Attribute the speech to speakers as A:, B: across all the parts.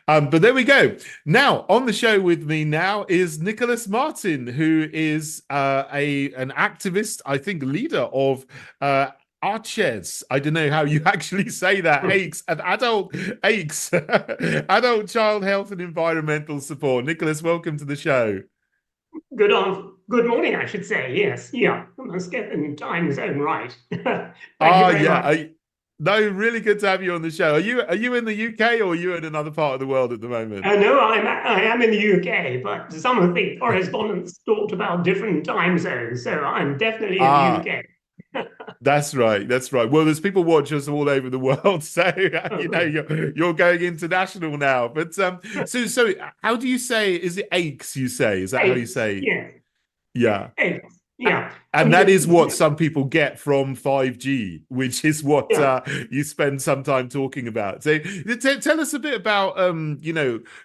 A: But there we go. Now, on the show with me now is Nicholas Martin, who is a an activist, I think, leader of Arches. I don't know how you actually say that. AICS, an adult AICS, adult child health and environmental support. Nicholas, welcome to the show.
B: Good morning, I should say. Yes, yeah. I must get the time zone right. Thank you
A: Ah,
B: very
A: yeah.
B: much.
A: No, really good to have you on the show. Are you in the UK or are you in another part of the world at the moment?
B: No, I am in the UK, but some of the correspondents talked about different time zones, so I'm definitely in the
A: Ah,
B: UK.
A: that's right. That's right. Well, there's people watch us all over the world, so
B: Oh,
A: you're going international now. But so how do you say? Is it aches? You say? Is that how you
B: eight,
A: say?
B: yes,
A: Yeah.
B: eight, yeah. I
A: And
B: mean,
A: that is what some people get from 5G, which is what
B: yeah.
A: you spend some time talking about. So tell us a bit about,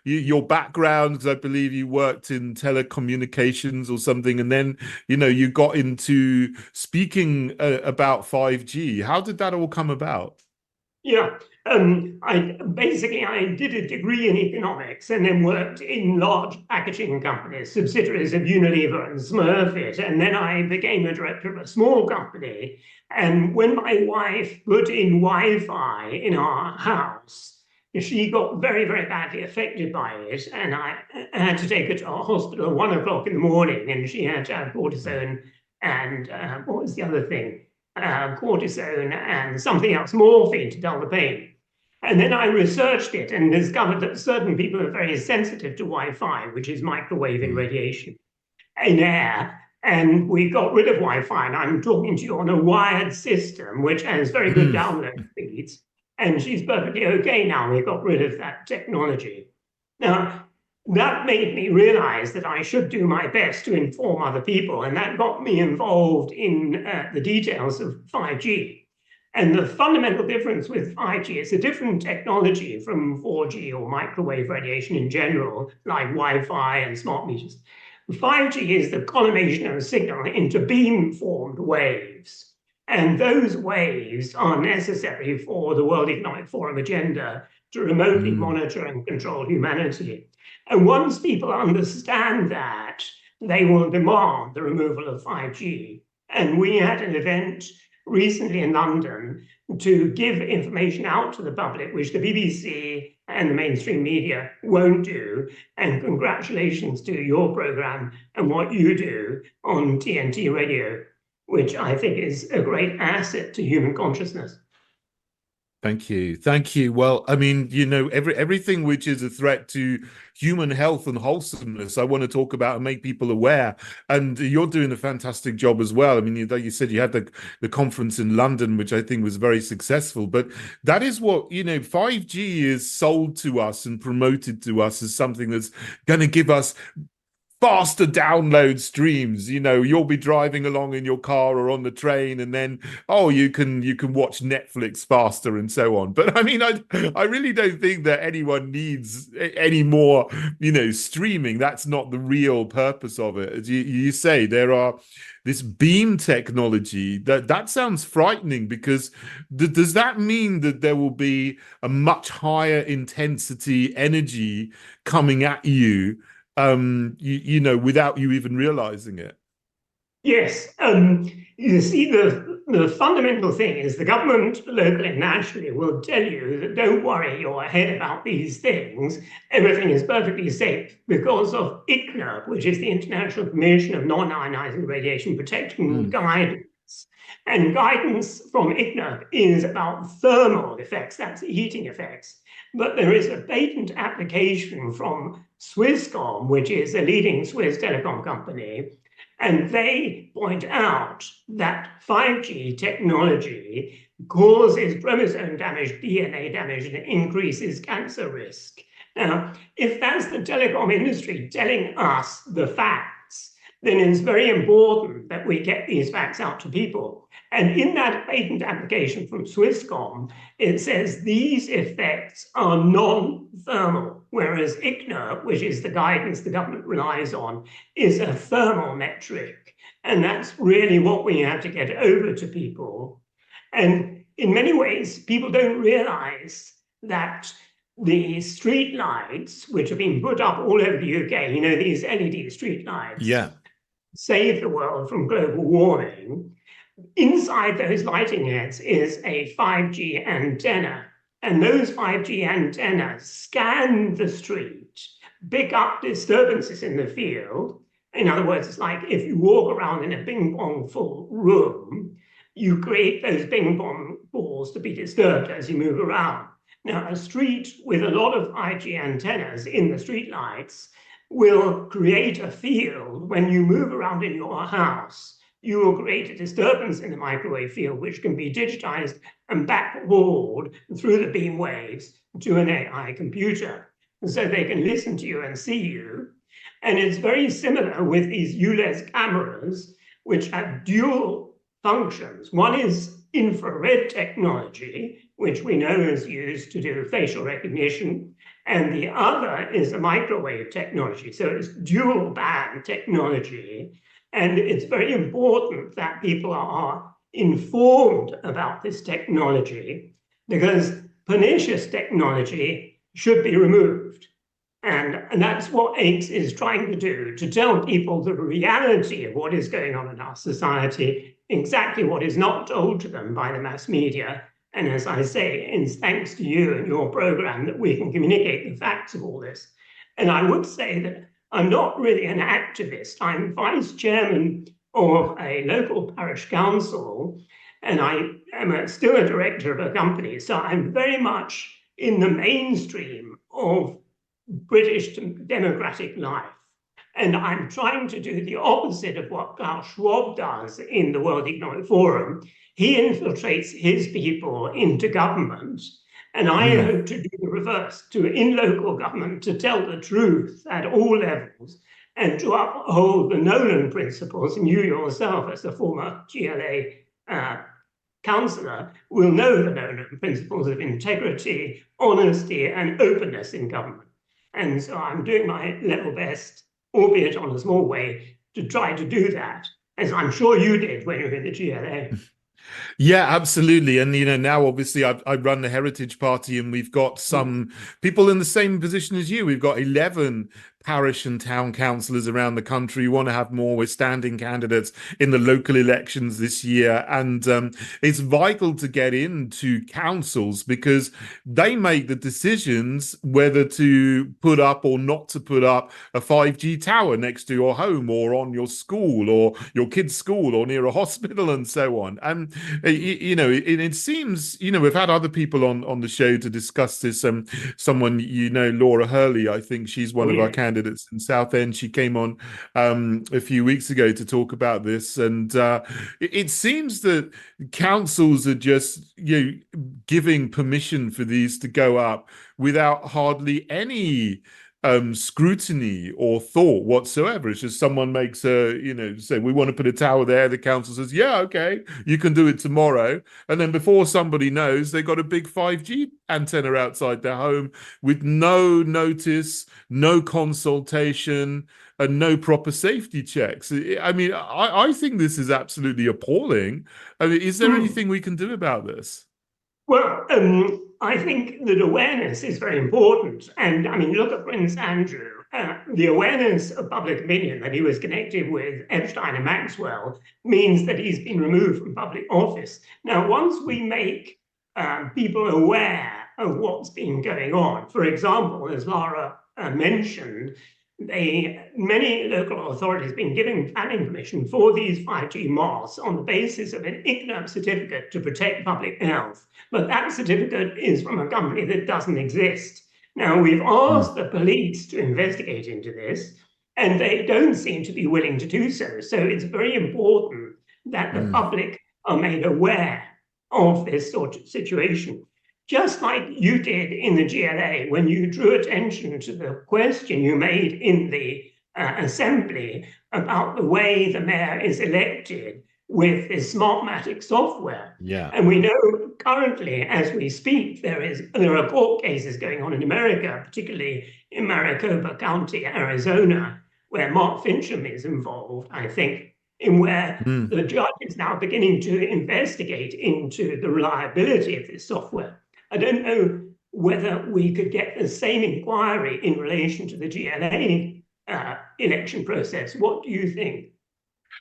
A: your background, because I believe you worked in telecommunications or something, and then, you got into speaking about 5G. How did that all come about?
B: Yeah, I did a degree in economics and then worked in large packaging companies, subsidiaries of Unilever and Smurfit, and then I became a director of a small company. And when my wife put in Wi-Fi in our house, she got very, very badly affected by it, and I had to take her to our hospital at 1 o'clock in the morning, and she had to have cortisone and what was the other thing? Cortisone and something else, morphine to dull the pain. And then I researched it and discovered that certain people are very sensitive to Wi-Fi, which is microwave
A: Mm.
B: radiation in air. And we got rid of Wi-Fi. And I'm talking to you on a wired system, which has very good
A: Mm.
B: download speeds. And she's perfectly okay now. We got rid of that technology. Now, that made me realize that I should do my best to inform other people, and that got me involved in the details of 5G. And the fundamental difference with 5G is a different technology from 4G or microwave radiation in general, like Wi-Fi and smart meters. 5G is the collimation of a signal into beam-formed waves. And those waves are necessary for the World Economic Forum agenda to remotely
A: Mm.
B: monitor and control humanity. And once people understand that, they will demand the removal of 5G. And we had an event recently in London to give information out to the public, which the BBC and the mainstream media won't do. And congratulations to your program and what you do on TNT radio, which I think is a great asset to human consciousness.
A: Thank you. Thank you. Well, I mean, everything which is a threat to human health and wholesomeness, I want to talk about and make people aware. And you're doing a fantastic job as well. I mean, like you said, you had the conference in London, which I think was very successful. But that is what, 5G is sold to us and promoted to us as something that's going to give us faster download streams. You'll be driving along in your car or on the train, and then you can watch Netflix faster and so on. But I mean, I really don't think that anyone needs any more, streaming. That's not the real purpose of it. As you say, there are this beam technology that sounds frightening, because does that mean that there will be a much higher intensity energy coming at you, without you even realizing it?
B: Yes, you see, the fundamental thing is the government, locally and nationally, will tell you that don't worry your head about these things. Everything is perfectly safe because of ICNIRP, which is the International Commission of Non-Ionizing Radiation Protection
A: Mm.
B: Guidance. And guidance from ICNIRP is about thermal effects, that's heating effects. But there is a patent application from Swisscom, which is a leading Swiss telecom company, and they point out that 5G technology causes chromosome damage, DNA damage, and increases cancer risk. Now, if that's the telecom industry telling us the facts, then it's very important that we get these facts out to people. And in that patent application from Swisscom, it says these effects are non-thermal, whereas ICNIRP, which is the guidance the government relies on, is a thermal metric. And that's really what we have to get over to people. And in many ways, people don't realize that the street lights, which have been put up all over the UK, you know, these LED street lights,
A: Yeah.
B: save the world from global warming. Inside those lighting heads is a 5G antenna, and those 5G antennas scan the street, pick up disturbances in the field. In other words, it's like if you walk around in a ping pong full room, you create those ping pong balls to be disturbed as you move around. Now, a street with a lot of 5G antennas in the street lights will create a field when you move around in your house. You will create a disturbance in the microwave field, which can be digitized and backwalled through the beam waves to an AI computer. So they can listen to you and see you. And it's very similar with these ULEZ cameras, which have dual functions. One is infrared technology, which we know is used to do facial recognition, and the other is a microwave technology. So it's dual band technology. And it's very important that people are informed about this technology, because pernicious technology should be removed. And that's what AIX is trying to do, to tell people the reality of what is going on in our society, exactly what is not told to them by the mass media. And as I say, it's thanks to you and your program that we can communicate the facts of all this. And I would say that I'm not really an activist. I'm vice chairman of a local parish council, and I am still a director of a company. So I'm very much in the mainstream of British democratic life. And I'm trying to do the opposite of what Klaus Schwab does in the World Economic Forum. He infiltrates his people into government. And I hope to do the reverse, in local government, to tell the truth at all levels and to uphold the Nolan principles. And you yourself, as a former GLA councillor, will know the Nolan principles of integrity, honesty, and openness in government. And so I'm doing my level best, albeit on a small way, to try to do that, as I'm sure you did when you were in the GLA.
A: Yeah, absolutely. And, now obviously I run the Heritage Party, and we've got some people in the same position as you. We've got 11 parish and town councillors around the country. We want to have more. We're standing candidates in the local elections this year. And it's vital to get into councils, because they make the decisions whether to put up or not to put up a 5G tower next to your home or on your school or your kid's school or near a hospital and so on. And it seems, we've had other people on the show to discuss this. Someone, Laura Hurley, I think she's one of our candidates in Southend. She came on a few weeks ago to talk about this. And it seems that councils are just, giving permission for these to go up without hardly any scrutiny or thought whatsoever. It's just someone makes say we want to put a tower there. The council says, yeah, okay, you can do it tomorrow. And then before somebody knows, they got a big 5G antenna outside their home with no notice, no consultation, and no proper safety checks. I mean, I think this is absolutely appalling. I mean, is there anything we can do about this?
B: Well, I think that awareness is very important. And I mean, look at Prince Andrew. The awareness of public opinion that he was connected with Epstein and Maxwell means that he's been removed from public office. Now, once we make people aware of what's been going on, for example, as Lara mentioned, many local authorities have been giving planning permission for these 5G masts on the basis of an ICNIRP certificate to protect public health. But that certificate is from a company that doesn't exist. Now, we've asked the police to investigate into this, and they don't seem to be willing to do so. So it's very important that the public are made aware of this sort of situation. Just like you did in the GLA when you drew attention to the question you made in the assembly about the way the mayor is elected with this Smartmatic software.
A: Yeah.
B: And we know currently, as we speak, there are court cases going on in America, particularly in Maricopa County, Arizona, where Mark Fincham is involved, I think, in where the judge is now beginning to investigate into the reliability of this software. I don't know whether we could get the same inquiry in relation to the GLA election process. What do you think?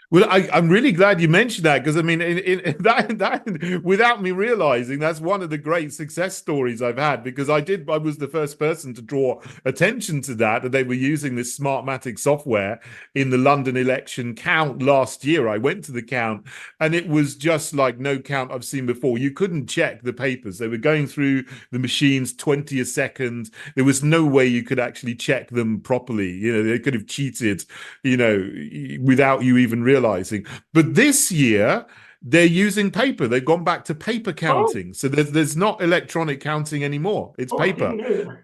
A: Well, I'm really glad you mentioned that because I mean, that without me realizing, that's one of the great success stories I've had because I was the first person to draw attention to that they were using this Smartmatic software in the London election count last year. I went to the count and it was just like no count I've seen before. You couldn't check the papers. They were going through the machines 20 a second. There was no way you could actually check them properly. You know, they could have cheated, you know, without you even realizing. But this year, they're using paper. They've gone back to paper
B: Oh,
A: counting. So there's not electronic counting anymore. It's
B: oh, I
A: paper.
B: didn't know that.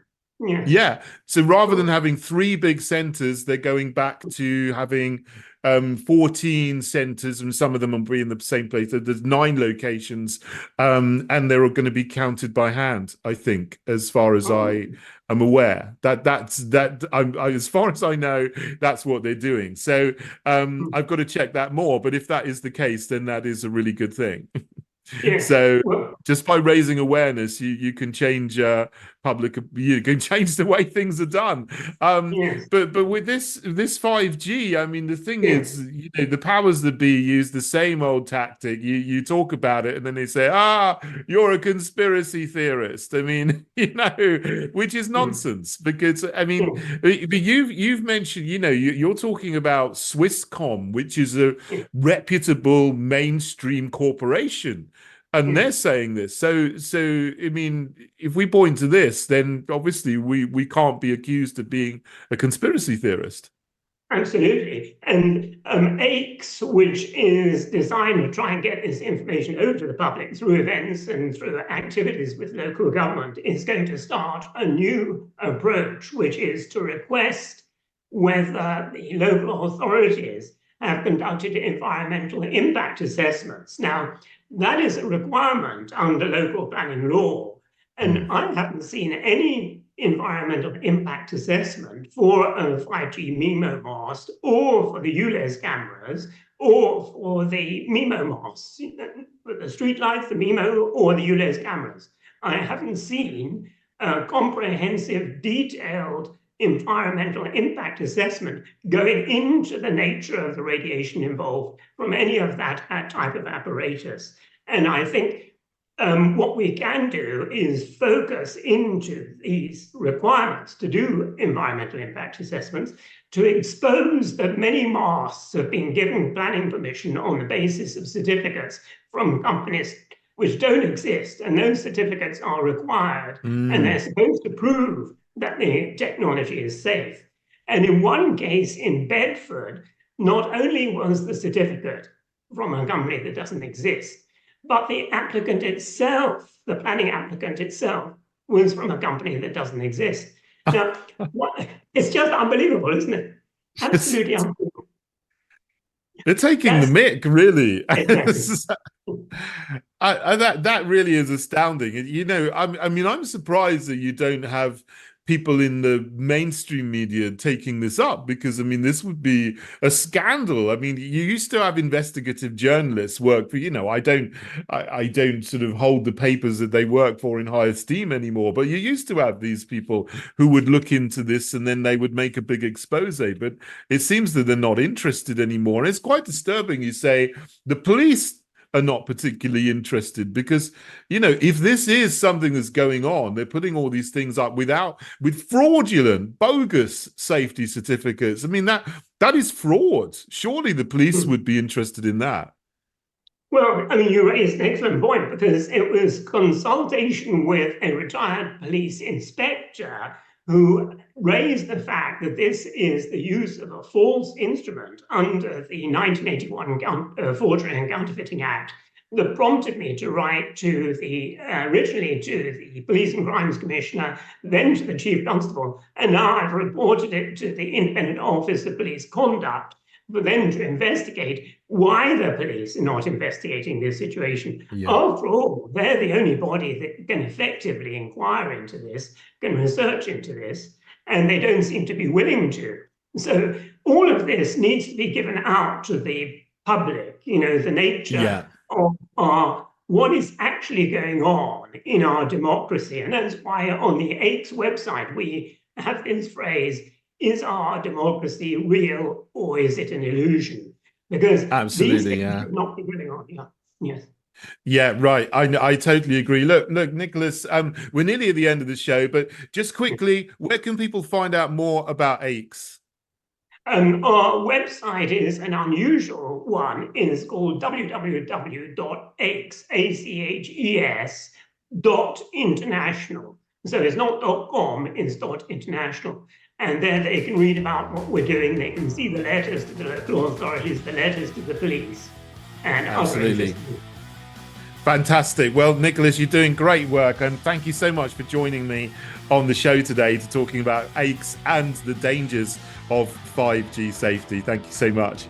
B: Yes.
A: Yeah. So rather than
B: Oh,
A: having three big centers, they're going back to having 14 centers, and some of them will be in the same place. So there's 9 locations, and they're going to be counted by hand, I think, as far as
B: oh,
A: I am aware. As far as I know, that's what they're doing. So I've got to check that more. But if that is the case, then that is a really good thing.
B: yes.
A: So
B: Well,
A: just by raising awareness, you can change you can change the way things are done.
B: yes.
A: But with this 5G, I mean, the thing
B: Yes.
A: is, you know, the powers that be use the same old tactic. You talk about it, and then they say, you're a conspiracy theorist. I mean, you know, which is
B: Mm,
A: nonsense because I mean,
B: yes.
A: but you've mentioned, you know, you're talking about Swisscom, which is a
B: Yes.
A: reputable mainstream corporation. And
B: Yes.
A: they're saying this. So I mean, if we point to this, then obviously we can't be accused of being a conspiracy theorist.
B: Absolutely. And AIX, which is designed to try and get this information over to the public through events and through activities with local government, is going to start a new approach, which is to request whether the local authorities have conducted environmental impact assessments. Now, that is a requirement under local planning law. And
A: Mm.
B: I haven't seen any environmental impact assessment for a 5G MIMO mast or for the ULEZ cameras or for the MIMO masts, for the streetlights, the MIMO or the ULEZ cameras. I haven't seen a comprehensive, detailed environmental impact assessment going into the nature of the radiation involved from any of that type of apparatus. And I think what we can do is focus into these requirements to do environmental impact assessments to expose that many masts have been given planning permission on the basis of certificates from companies which don't exist, and those certificates are required, and they're
A: Mm.
B: supposed to prove that the technology is safe. And in one case in Bedford, not only was the certificate from a company that doesn't exist, but the applicant itself, the planning applicant itself, was from a company that doesn't exist. Now, it's just unbelievable, isn't it?
A: It's,
B: Absolutely unbelievable.
A: they're taking the
B: That's
A: mick, really.
B: exactly.
A: That really is astounding. You know, I mean, I'm surprised that you don't have people in the mainstream media taking this up because I mean, this would be a scandal. I mean, you used to have investigative journalists work for, you know, I don't sort of hold the papers that they work for in high esteem anymore, but you used to have these people who would look into this and then they would make a big expose. But it seems that they're not interested anymore. And it's quite disturbing. You say the police are not particularly interested because, you know, if this is something that's going on, they're putting all these things up with fraudulent, bogus safety certificates. I mean, that is fraud. Surely the police would be interested in that.
B: Well, I mean, you raised an excellent point because it was consultation with a retired police inspector who raised the fact that this is the use of a false instrument under the 1981 Forgery and Counterfeiting Act that prompted me to write to originally to the Police and Crimes Commissioner, then to the Chief Constable, and now I've reported it to the Independent Office of Police Conduct for them to investigate why the police are not investigating this situation.
A: Yeah.
B: After all, they're the only body that can effectively inquire into this, can research into this, and they don't seem to be willing to. So all of this needs to be given out to the public, you know, the nature
A: Yeah.
B: of our what is actually going on in our democracy. And that's why on the AICS website, we have this phrase, is our democracy real or is it an illusion? Because these
A: Absolutely,
B: things
A: yeah.
B: should not be going on. Yeah. Yes.
A: Yeah, right. I totally agree. Look, Nicholas, we're nearly at the end of the show, but just quickly, where can people find out more about AICS?
B: Our website is an unusual one. It is called www.aches.international. So it's not .com, it's .international. And there they can read about what we're doing. They can see the letters to the local authorities, the letters to the police, and other
A: Absolutely.
B: interesting.
A: Fantastic. Well, Nicholas, you're doing great work. And thank you so much for joining me on the show today to talking about AICS and the dangers of 5G safety. Thank you so much.